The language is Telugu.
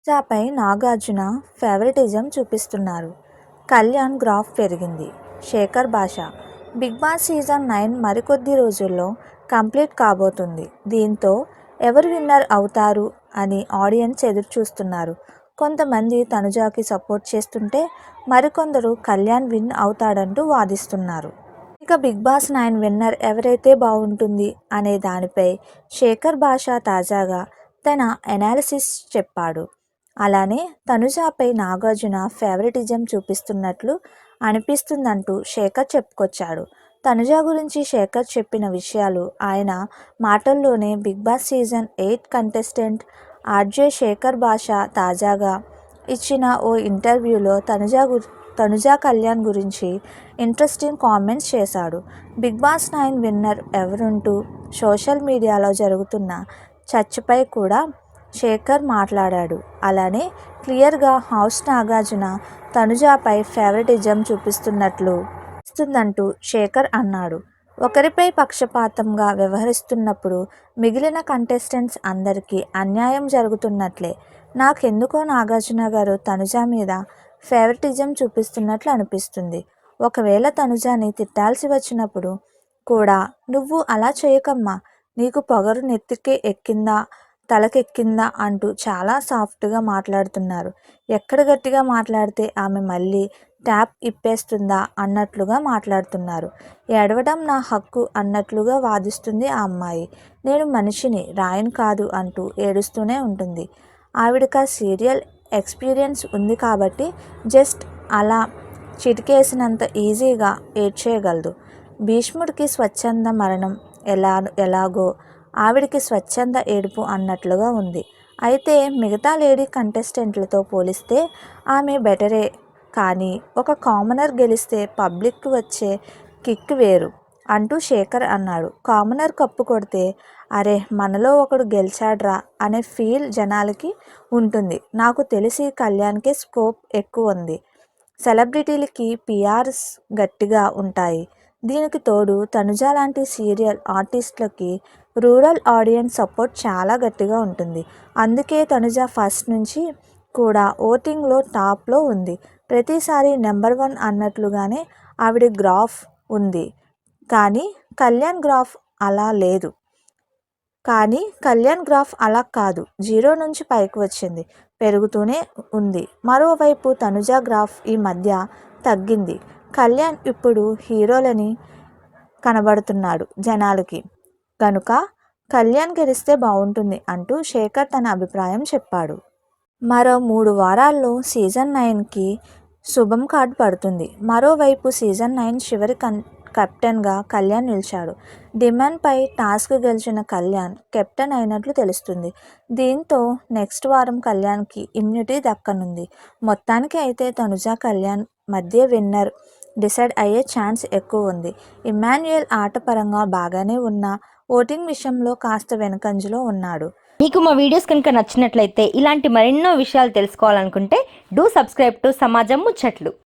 చాపై నాగార్జున ఫేవరెటిజం చూపిస్తున్నారు. కళ్యాణ్ గ్రాఫ్ పెరిగింది. శేఖర్ భాష. బిగ్ బాస్ సీజన్ 9 మరికొద్ది రోజుల్లో కంప్లీట్ కాబోతుంది. దీంతో ఎవరు విన్నర్ అవుతారు అని ఆడియన్స్ ఎదురు చూస్తున్నారు. కొంతమంది తనుజాకి సపోర్ట్ చేస్తుంటే మరికొందరు కళ్యాణ్ విన్ అవుతాడంటూ వాదిస్తున్నారు. ఇక బిగ్ బాస్ 9 విన్నర్ ఎవరైతే బాగుంటుంది అనే దానిపై శేఖర్ భాష తాజాగా తన ఎనాలిసిస్ చెప్పాడు. అలానే తనుజాపై నాగార్జున ఫేవరెటిజం చూపిస్తున్నట్లు అనిపిస్తుందంటూ శేఖర్ చెప్పుకొచ్చాడు. తనుజ గురించి శేఖర్ చెప్పిన విషయాలు ఆయన మాటల్లోనే. Big boss season 8 contestant RJ Shekhar Basha తాజాగా ఇచ్చిన ఓ ఇంటర్వ్యూలో తనుజ కళ్యాణ్ గురించి ఇంట్రెస్టింగ్ కామెంట్స్ చేశాడు. బిగ్ బాస్ 9 విన్నర్ ఎవరంటూ సోషల్ మీడియాలో జరుగుతున్న చర్చపై కూడా శేఖర్ మాట్లాడాడు. అలానే క్లియర్గా హౌస్ నాగార్జున తనుజాపై ఫేవరెటిజం చూపిస్తున్నట్లు శేఖర్ అన్నాడు. ఒకరిపై పక్షపాతంగా వ్యవహరిస్తున్నప్పుడు మిగిలిన కంటెస్టెంట్స్ అందరికీ అన్యాయం జరుగుతున్నట్లే. నాకెందుకో నాగార్జున గారు తనుజ మీద ఫేవరెటిజం చూపిస్తున్నట్లు అనిపిస్తుంది. ఒకవేళ తనుజాని తిట్టాల్సి వచ్చినప్పుడు కూడా నువ్వు అలా చేయకమ్మా, నీకు పొగరు నెత్తికే ఎక్కిందా తలకెక్కిందా అంటూ చాలా సాఫ్ట్గా మాట్లాడుతున్నారు. ఎక్కడ గట్టిగా మాట్లాడితే ఆమె మళ్ళీ ట్యాప్ ఇప్పేస్తుందా అన్నట్లుగా మాట్లాడుతున్నారు. ఏడవడం నా హక్కు అన్నట్లుగా వాదిస్తుంది ఆ అమ్మాయి. నేను మనిషిని, రాయన్ కాదు అంటూ ఏడుస్తూనే ఉంటుంది. ఆవిడకా సీరియల్ ఎక్స్పీరియన్స్ ఉంది కాబట్టి జస్ట్ అలా చిటికేసినంత ఈజీగా ఏడ్చేయగలదు. భీష్ముడికి స్వచ్ఛంద మరణం ఎలాగో ఆవిడికి స్వచ్ఛంద ఏడుపు అన్నట్లుగా ఉంది. అయితే మిగతా లేడీ కంటెస్టెంట్లతో పోలిస్తే ఆమె బెటరే. కానీ ఒక కామనర్ గెలిస్తే పబ్లిక్కి వచ్చే కిక్ వేరు అంటూ శేఖర్ అన్నాడు. కామనర్ కప్పు కొడితే అరే మనలో ఒకడు గెలిచాడ్రా అనే ఫీల్ జనాలకి ఉంటుంది. నాకు తెలిసి కళ్యాణ్కి స్కోప్ ఎక్కువ ఉంది. సెలబ్రిటీలకి పిఆర్స్ గట్టిగా ఉంటాయి. దీనికి తోడు తనుజ లాంటి సీరియల్ ఆర్టిస్టులకి రూరల్ ఆడియన్స్ సపోర్ట్ చాలా గట్టిగా ఉంటుంది. అందుకే తనుజ ఫస్ట్ నుంచి కూడా ఓటింగ్లో టాప్లో ఉంది. ప్రతిసారి నెంబర్ 1 అన్నట్లుగానే ఆవిడ గ్రాఫ్ ఉంది. కానీ కళ్యాణ్ గ్రాఫ్ అలా కాదు. 0 నుంచి పైకి వచ్చింది, పెరుగుతూనే ఉంది. మరోవైపు తనుజ గ్రాఫ్ ఈ మధ్య తగ్గింది. కళ్యాణ్ ఇప్పుడు హీరోలని కనబడుతున్నాడు జనాలకి. కనుక కళ్యాణ్ గెలిస్తే బాగుంటుంది అంటూ శేఖర్ తన అభిప్రాయం చెప్పాడు. మరో 3 వారాల్లో సీజన్ 9కి శుభం కార్డు పడుతుంది. మరోవైపు సీజన్ 9 చివరి కెప్టెన్గా కళ్యాణ్ నిలిచాడు. డిమాండ్పై టాస్క్ గెలిచిన కళ్యాణ్ కెప్టెన్ అయినట్లు తెలుస్తుంది. దీంతో నెక్స్ట్ వారం కళ్యాణ్కి ఇమ్యూనిటీ దక్కనుంది. మొత్తానికి అయితే తనుజ కళ్యాణ్ మధ్య విన్నర్ డిసైడ్ అయ్యే ఛాన్స్ ఎక్కువ ఉంది. ఇమ్మాన్యుయల్ ఆట పరంగా బాగానే ఉన్నా ఓటింగ్ విషయంలో కాస్త వెనుకంజలో ఉన్నాడు. మీకు మా వీడియోస్ కనుక నచ్చినట్లయితే ఇలాంటి మరెన్నో విషయాలు తెలుసుకోవాలనుకుంటే డూ సబ్స్క్రైబ్ టు సమాజం ముచ్చట్లు.